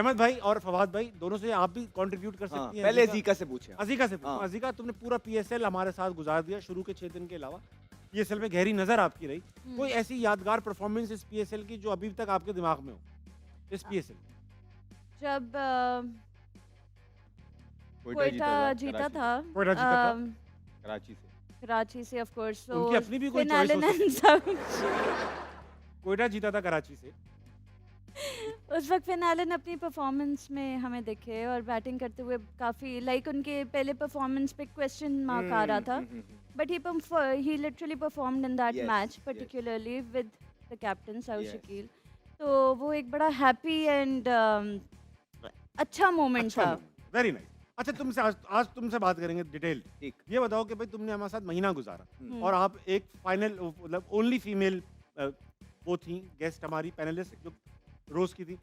अहमद भाई और फवाद भाई दोनों से आप भी कंट्रीब्यूट कर हाँ, सकती हैं। पहले अजीका से पूछे। अजीका से पूछो। हाँ। अजीका, तुमने पूरा पीएसएल हमारे साथ गुजार दिया, शुरू के 6 दिन के अलावा। पीएसएल में गहरी नजर आपकी रही। कोई ऐसी यादगार परफॉर्मेंस इस पीएसएल की जो अभी तक आपके दिमाग में हो, इस पीएसएल? जब कोयटा कोयटा जीता था कोयटा जीता था। कराची से। कराची से ऑफ कोर्स, तो उनकी अपनी भी कोई फिनाले choice हो ने सब कोयटा जीता था कराची से। उस वक्त फिनाले ने अपनी परफॉर्मेंस में हमें दिखे और बैटिंग करते हुए काफ़ी लाइक उनके पहले परफॉर्मेंस पे क्वेश्चन मार्क आ रहा था, but he literally performed in that Yes, match, yes. Particularly with the captain south Yes. Shakeel. तो वो एक बड़ा हैप्पी एंड अच्छा मोमेंट था। Very nice. अच्छा, तुमसे आज तुमसे बात करेंगे डिटेल। ठीक। ये बताओ कि भाई तुमने हमारे साथ महीना गुजारा हम्म। और आप एक फाइनल मतलब ओनली फीमेल वो थी गेस्ट हमारी पैनलिस्ट जो रोज की थी।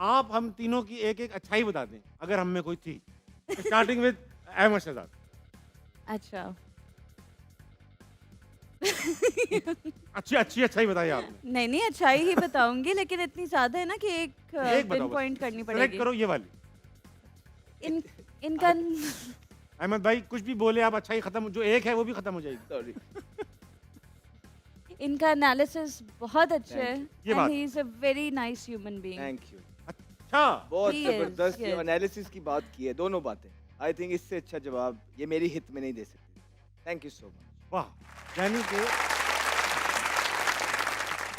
आप हम तीनों की एक एक अच्छाई बता दें अगर हम में कोई थी, स्टार्टिंग विद अहमद शहजाद। अच्छा अच्छी अच्छी अच्छाई बताई आपने। नहीं नहीं, अच्छाई ही बताऊंगी, लेकिन इतनी ज्यादा है ना कि एक एक बताओ पिन बस। पॉइंट करनी सेलेक्ट पड़ेगी। करो ये वाली। इनका अहमद भाई कुछ भी बोले आप, अच्छाई खत्म, जो एक है वो भी खत्म हो जाएगी। सॉरी। इनका एनालिसिस बहुत अच्छा है ये एंड बात। He is a very nice human being. Thank you. अच्छा, बहुत He is, जबरदस्त yes. एनालिसिस की बात की है, दोनों बातें। आई थिंक इससे अच्छा जवाब ये मेरी हित में नहीं दे सकते। Thank you so much. वाह। यानी कि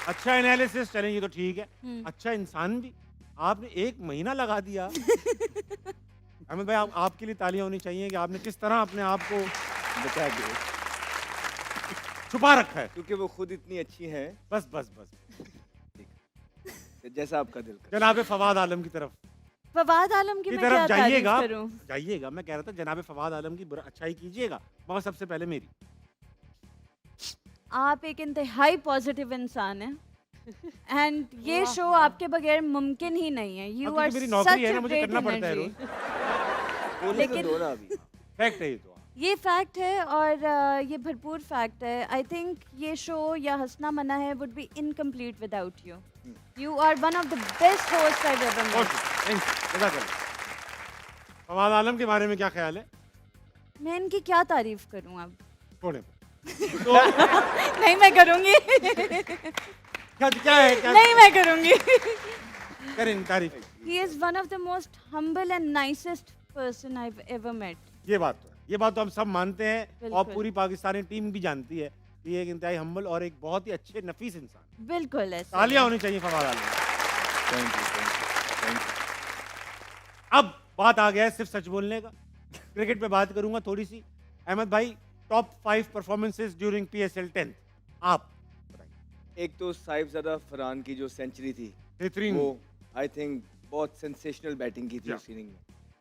अच्छा एनालिसिस, चलें ये तो ठीक है। अच्छा इंसान भी। आपने एक महीना लगा दिया। अहमद भाई आपके लिए तालियां होनी चाहिए कि आपने किस तरह अपने आप को बता दो, छुपा रखा है। क्योंकि वो खुद इतनी अच्छी हैं। बस बस बस। जैसा आपका दिल करे। जनाब फवाद आलम की तरफ फवाद आलम की की मैं तरफ क्या तारीफ जाइएगा। करूं? जाइएगा, मैं कह रहा था जनाब फवाद आलम की अच्छाई कीजिएगा, मगर सबसे पहले मेरी। आप एक इंतहाई पॉजिटिव इंसान हैं एंड ये शो आपके बगैर मुमकिन ही नहीं है। यू क्योंकि आर मेरी सच नौकरी है ना, अ मुझे ग्रेट करना पड़ता है एनर्जी। बोले तो लेकिन- दो ना अभी। फैक्ट है ये तो। ये फैक्ट है और ये भरपूर फैक्ट है। आई थिंक ये शो या हंसना मना है would be incomplete without you. You are one of the best host I ever met. Fawad Alam के बारे में क्या ख्याल है? मैं इनकी क्या तारीफ करूं अब? छोड़े। नहीं मैं करूंगी। क्या है क्या नहीं मैं करूंगी। करें तारीफ? He is one of the most humble and nicest person I have ever met. ये बात तो हम सब मानते हैं और बिल्कुल। पूरी पाकिस्तानी टीम भी जानती है कि ये एक इंतहाई हम्बल और एक बहुत ही अच्छे नफीस इंसान। बिल्कुल ऐसे तालियां है। होनी चाहिए Fawad Alam. Thank you, thank you. अब बात आ गया है सिर्फ सच बोलने का। क्रिकेट पे बात करूंगा थोड़ी सी। अहमद भाई, टॉप 5 परफॉर्मेंसेस ड्यूरिंग पीएसएल 10 आप बताइए। एक तो साहिबजादा फरहान की जो सेंचुरी थी, बेहतरीन। वो आई थिंक बहुत सेंसेशनल बैटिंग की थी Yeah. उस इनिंग में।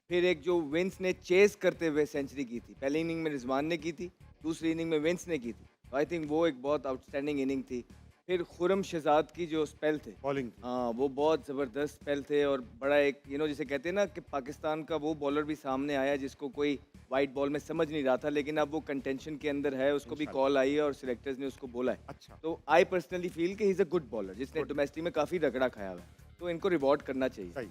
फिर एक जो विंस ने चेस करते हुए सेंचुरी की थी, पहली इनिंग में रिजवान ने की थी, दूसरी इनिंग में विंस ने की थी, तो आई थिंक वो एक बहुत आउटस्टैंडिंग इनिंग थी। फिर खुरम शहजाद की जो स्पेल थे, बॉलिंग हाँ वो बहुत ज़बरदस्त स्पेल थे और बड़ा एक जिसे कहते हैं ना कि पाकिस्तान का वो बॉलर भी सामने आया जिसको कोई वाइट बॉल में समझ नहीं रहा था, लेकिन अब वो कंटेंशन के अंदर है, उसको भी कॉल आई है और सिलेक्टर्स ने उसको बोला है। अच्छा। तो आई पर्सनली फील कि he is a good bowler जिसने डोमेस्टिक में काफ़ी रगड़ा खाया हुआ है, तो इनको रिवॉर्ड करना चाहिए। सही।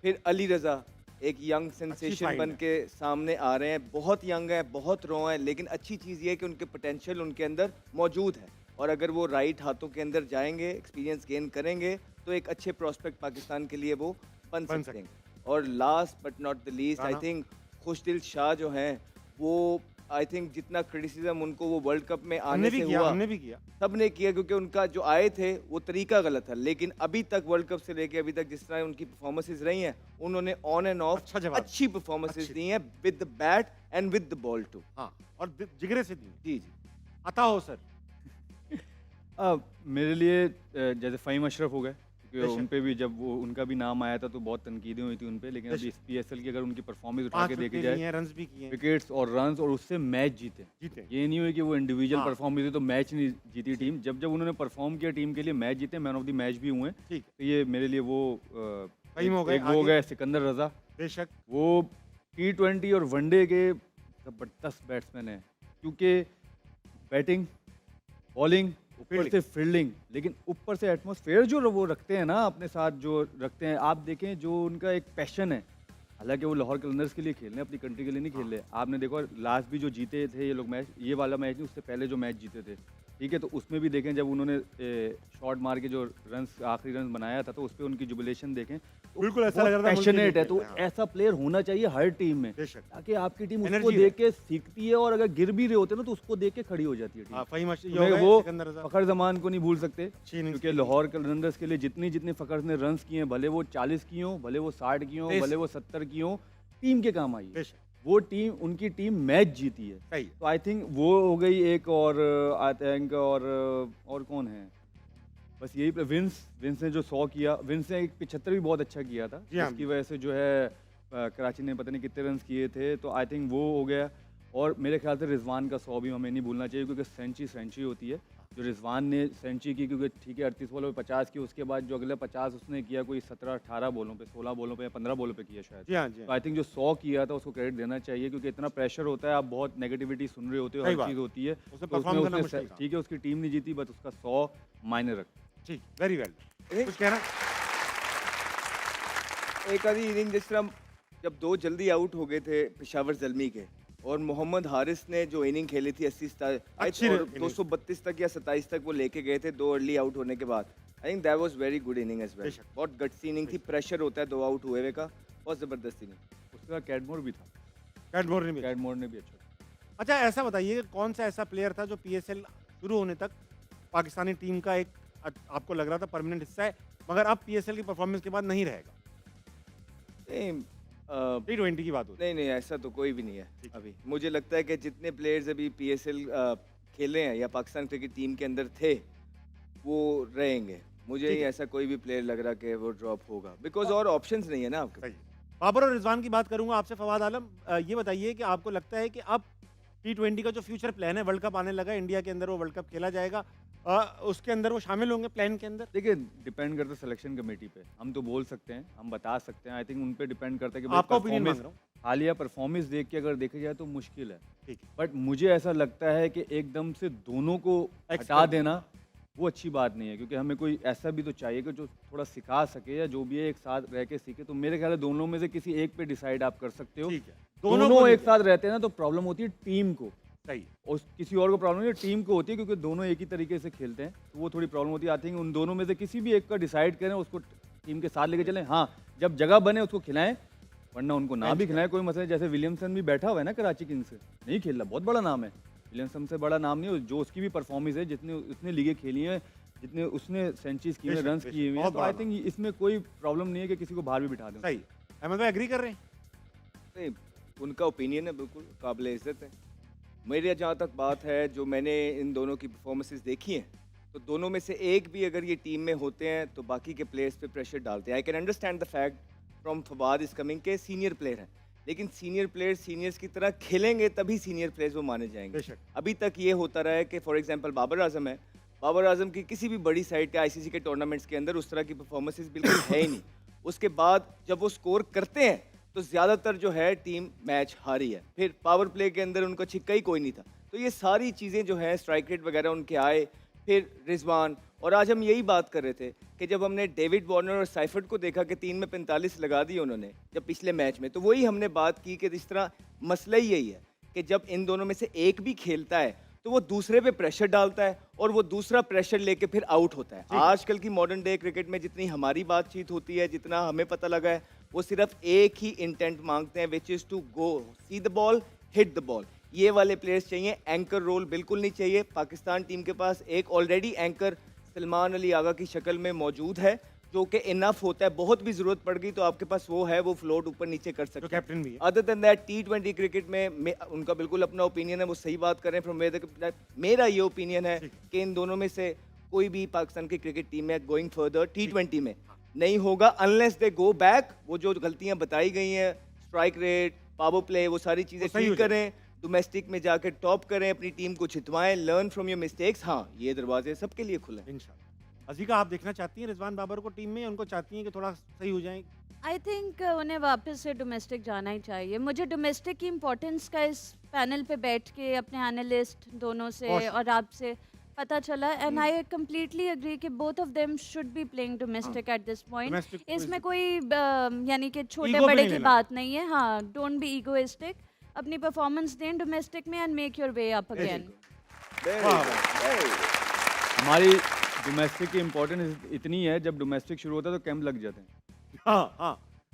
फिर अली रज़ा एक यंग सेंसेशन find बन है। के सामने आ रहे हैं, बहुत यंग है, बहुत रॉ है, लेकिन अच्छी चीज़ ये है कि उनके पोटेंशियल उनके अंदर मौजूद है और अगर वो राइट हाथों के अंदर जाएंगे, एक्सपीरियंस गेन करेंगे, तो एक अच्छे प्रोस्पेक्ट पाकिस्तान के लिए वो बन बन सकते हैं। और last but not the least, I राना? थिंक खुशदिल शाह जो हैं वो आई थिंक जितना क्रिटिसिज्म उनको वो वर्ल्ड कप में आने हमने भी से किया, हुआ, हमने भी किया। सबने किया क्योंकि उनका जो आए थे वो तरीका गलत था, लेकिन अभी तक वर्ल्ड कप से लेके अभी तक जिस तरह उनकी परफॉर्मेंसेस रही हैं, उन्होंने ऑन एंड ऑफ अच्छा जवाब। अच्छी परफॉर्मेंसेस अच्छी। दी हैं with the bat and with the ball too. हाँ, और जिगरे से दी। जी जी। अता हो सर। मेरे लिए जैसे फ़हीम अशरफ हो गए, क्योंकि बेशक। उन पे भी जब वो उनका भी नाम आया था तो बहुत तनकीदें हुई थी उन पे, लेकिन अभी बेशक। इस पीएसएल की अगर उनकी परफॉर्मेंस उठा 5 के देखी विकेट जाए, लिए हैं, रन्स भी किए हैं। विकेट्स और रन्स और उससे मैच जीते। जीते। ये नहीं हुई कि वो इंडिविजुअल हाँ। परफॉर्मेंस है तो मैच नहीं जीती टीम, जब जब उन्होंने परफॉर्म किया टीम के लिए मैच जीते, मैन ऑफ द मैच भी हुए। ठीक है। तो ये मेरे लिए वो फ़हीम हो गए, एक वो हो आगे? गए सिकंदर रज़ा, बेशक। वो T20 और वनडे के ज़बरदस्त बैट्समैन हैं, क्योंकि बैटिंग, बॉलिंग, ऊपर Fielding. से फील्डिंग, लेकिन ऊपर से एटमॉस्फेयर जो वो रखते हैं ना अपने साथ, जो रखते हैं, आप देखें जो उनका एक पैशन है। हालांकि वो लाहौर कलंदर्स के लिए खेल रहे हैं, अपनी कंट्री के लिए नहीं खेल रहे। आपने देखो लास्ट भी जो जीते थे ये लोग मैच, ये वाला मैच नहीं, उससे पहले जो मैच जीते थे, ठीक है, तो उसमें भी देखें जब उन्होंने शॉट मार के जो रन्स आखिरी रन बनाया था, तो उस पर उनकी जुबिलेशन देखें तो बिल्कुल ऐसा लग रहा था मुल्क के लिए पैशनेट है। तो खेल रहे हैं, हाँ। ऐसा प्लेयर होना चाहिए हर टीम में, बेशक। ताकि आपकी टीम उसको Energy देख के सीखती है, और अगर गिर भी रहे होते हैं ना तो उसको देख के खड़ी हो जाती है हाँ, टीम। फहीम अशरफ, तो मैं योगा, वो सिकंदर रजा। फखर जमान को नहीं भूल सकते, अच्छी innings क्योंकि खेली। लाहौर कलंदर्स के लिए जितनी जितनी फखर ने रन्स किए हैं, भले वो 40 की हों, भले वो 60 की हों, तेज। भले वो 70 की हों, टीम के काम आई है। बेशक, वो टीम, उनकी टीम मैच जीती है। सही है। तो आई थिंक वो हो गई एक, और आई थिंक और कौन है, बस यही विंस ने जो 100 किया, विंस ने एक 75 भी बहुत अच्छा किया था, जी हाँ। जिसकी वजह से जो है कराची ने पता नहीं कितने रन किए थे। तो आई थिंक वो हो गया। और मेरे ख्याल से रिजवान का 100 भी हमें नहीं भूलना चाहिए, क्योंकि सेंचुरी होती है जो रिजवान ने सेंचुरी की, क्योंकि ठीक है 38 बॉलों पे 50 की, उसके बाद जो अगले 50 उसने किया कोई 17-18 बॉलों पे, 16 बॉलों पे या 15 बॉलों पे किया शायद। जी हाँ, जी तो हाँ। आई थिंक जो 100 किया था उसको क्रेडिट देना चाहिए, क्योंकि इतना प्रेशर होता है, आप बहुत नेगेटिविटी सुन रहे होते हो, सही हर बात। चीज़ होती है। उसे तो perform करना उसने मुश्किल था। ठीक है, उसकी टीम नहीं जीती, बट उसका 100 मायने रख। ठीक, वेरी वेल। एक- कुछ कहना? एक आधी इनिंग जिस तरह जब दो जल्दी आउट हो गए थे पेशावर जल्मी के, और मोहम्मद हारिस ने जो इनिंग खेली थी 80 अच्छी और innings। 232 तक या 27 तक वो लेके गए थे दो अर्ली आउट होने के बाद। I think that was very good innings as well. बेशक। बहुत गट्सी इनिंग थी, प्रेशर होता है दो आउट हुए हुए का, बहुत ज़बरदस्त इनिंग। उसके बाद कैडमोर भी था, कैटमोर ने भी। कैडमोर ने भी अच्छा किया। अच्छा, ऐसा बताइए कौन सा ऐसा प्लेयर था जो पीएसएल शुरू होने तक पाकिस्तानी टीम का एक आपको लग रहा था परमानेंट हिस्सा है, मगर अब पीएसएल की परफॉर्मेंस के बाद नहीं रहेगा? नहीं, T20 की बात होती नहीं ऐसा तो कोई भी नहीं है ठीक। अभी। मुझे लगता है कि जितने प्लेयर्स अभी पीएसएल खेल रहे हैं या पाकिस्तान क्रिकेट टीम के अंदर थे वो रहेंगे। मुझे ठीक नहीं है। ऐसा कोई भी प्लेयर लग रहा कि वो ड्रॉप होगा, बिकॉज और ऑप्शंस नहीं है ना आपके है। सही। बाबर और रिजवान की बात करूंगा आपसे। फवाद आलम, ये बताइए कि आपको लगता है कि अब T20 का जो फ्यूचर प्लान है, वर्ल्ड कप आने लगा, इंडिया के अंदर वो वर्ल्ड कप खेला जाएगा, उसके अंदर वो शामिल होंगे प्लान के अंदर? देखिए, डिपेंड करता है सिलेक्शन कमेटी पे। हम तो बोल सकते हैं, हम बता सकते हैं, आई थिंक उन पे डिपेंड करता है कि भाई आपका ओपिनियन मांग performance- रहा हूँ। हालिया परफॉर्मेंस देख के अगर देखा जाए तो मुश्किल है, ठीक है। बट मुझे ऐसा लगता है कि एकदम से दोनों को हटा Expert। देना वो अच्छी बात नहीं है, क्योंकि हमें कोई ऐसा भी तो चाहिए कि जो थोड़ा सिखा सके, या जो भी है एक साथ रह के सीखे। तो मेरे ख्याल है दोनों में से किसी एक पे डिसाइड आप कर सकते हो। ठीक है। दोनों को एक नहीं- साथ रहते हैं ना तो प्रॉब्लम होती है टीम को, सही। और किसी और को प्रॉब्लम नहीं, टीम को होती है, क्योंकि दोनों एक ही तरीके से खेलते हैं, तो वो थोड़ी प्रॉब्लम होती है। आई थिंक उन दोनों में से किसी भी एक का डिसाइड करें, उसको टीम के साथ लेके चलें। हाँ, जब जगह बने उसको खिलाएं, वरना उनको ना भी खिलाएं, कोई मसला नहीं। जैसे विलियमसन भी बैठा हुआ है ना कराची किंग्स से, नहीं खेल रहा, बहुत बड़ा नाम है। विलियमसन से बड़ा नाम नहीं, जो उसकी भी परफॉर्मेंस है, जितने उसने लीगें खेली हैं, जितने उसने सेंचुरीज की हैं, बेशक, रन्स बेशक, किए हुए हैं, बहुत तो आई बड़ा थिंक इसमें कोई प्रॉब्लम नहीं है कि किसी को बाहर भी बिठा दें। सही। अहमद भाई एग्री कर रहे हैं? नहीं, उनका ओपिनियन है, बिल्कुल काबिल इज़्ज़त है। मेरे जहाँ तक बात है, जो मैंने इन दोनों की परफॉर्मेंसेस देखी हैं, तो दोनों में से एक भी अगर ये टीम में होते हैं तो बाकी के प्लेयर्स पे प्रेशर डालते हैं। I can understand the fact from Fawad is coming के सीनियर प्लेयर हैं, लेकिन सीनियर प्लेयर सीनियर्स की तरह खेलेंगे तभी सीनियर प्लेयर्स वो माने जाएंगे। बेशक। अभी तक ये होता रहा है कि फॉर एग्जांपल बाबर आजम है, बाबर आजम की किसी भी बड़ी साइड के आईसीसी के टूर्नामेंट्स के अंदर उस तरह की परफॉर्मेंसेस बिल्कुल है ही नहीं। उसके बाद जब वो स्कोर करते हैं तो ज़्यादातर जो है टीम मैच हारी है। फिर पावर प्ले के अंदर उनका छिक्का ही कोई नहीं था। तो ये सारी चीज़ें जो है, स्ट्राइक रेट वगैरह उनके आए, फिर रिजवान, और आज हम यही बात कर रहे थे कि जब हमने डेविड वार्नर और साइफर्ट को देखा कि 3 में 45 लगा दिए उन्होंने जब पिछले मैच में, तो वही हमने बात की कि इस तरह मसला ही यही है कि जब इन दोनों में से एक भी खेलता है तो वो दूसरे पे प्रेशर डालता है और वो दूसरा प्रेशर लेके फिर आउट होता है। आजकल की मॉडर्न डे क्रिकेट में जितनी हमारी बातचीत होती है, जितना हमें पता लगा है, वो सिर्फ एक ही इंटेंट मांगते हैं, which is to go see the ball, hit the ball. ये वाले प्लेयर्स चाहिए, एंकर रोल बिल्कुल नहीं चाहिए। पाकिस्तान टीम के पास एक ऑलरेडी एंकर सलमान अली आगा की शक्ल में मौजूद है, जो कि इनफ होता है। बहुत भी ज़रूरत पड़ गई तो आपके पास वो है, वो फ्लोट ऊपर नीचे कर जो सकते हैं। कैप्टन भी है। Other than that T20 cricket में उनका बिल्कुल अपना ओपिनियन है, वो सही बात कर रहे हैं। फ्रॉम मेरा ये ओपिनियन है ठीक। कि इन दोनों में से कोई भी पाकिस्तान की क्रिकेट टीम में गोइंग फर्दर T20 में नहीं होगा अनलेस दे गो बैक। वो जो गलतियां बताई गई हैं, स्ट्राइक रेट, पावर प्ले, वो सारी चीज़ें वो सही हो ठीक करें, डोमेस्टिक में जाकर टॉप करें, अपनी टीम को जितवाएं, लर्न फ्रॉम योर मिस्टेक्स। हाँ, ये दरवाजे सबके लिए खुले हैं। इंशाल्लाह। अजीका, आप देखना चाहती हैं रिजवान बाबर को टीम में, या उनको चाहती हैं कि थोड़ा सही हो जाए? आई थिंक उन्हें वापस से डोमेस्टिक जाना ही चाहिए। मुझे डोमेस्टिक की इम्पोर्टेंस का इस पैनल पे बैठ के अपने एनालिस्ट दोनों से बहुत। और आपसे पता चला एंड आई कम्प्लीटली एग्री कि both of them should be playing domestic at this point. Domestic को इसमें कोई यानी कि छोटे Ego भी बड़े नहीं की लेना। बात नहीं है। हाँ, डोंट बी ईगोइस्टिक, अपनी परफॉर्मेंस दें डोमेस्टिक में and make your way up again. Very वाह, good, very good. हमारी डोमेस्टिक की इम्पोर्टेंस इतनी है, जब डोमेस्टिक शुरू होता है तो कैंप लग जाते हैं। हाँ हाँ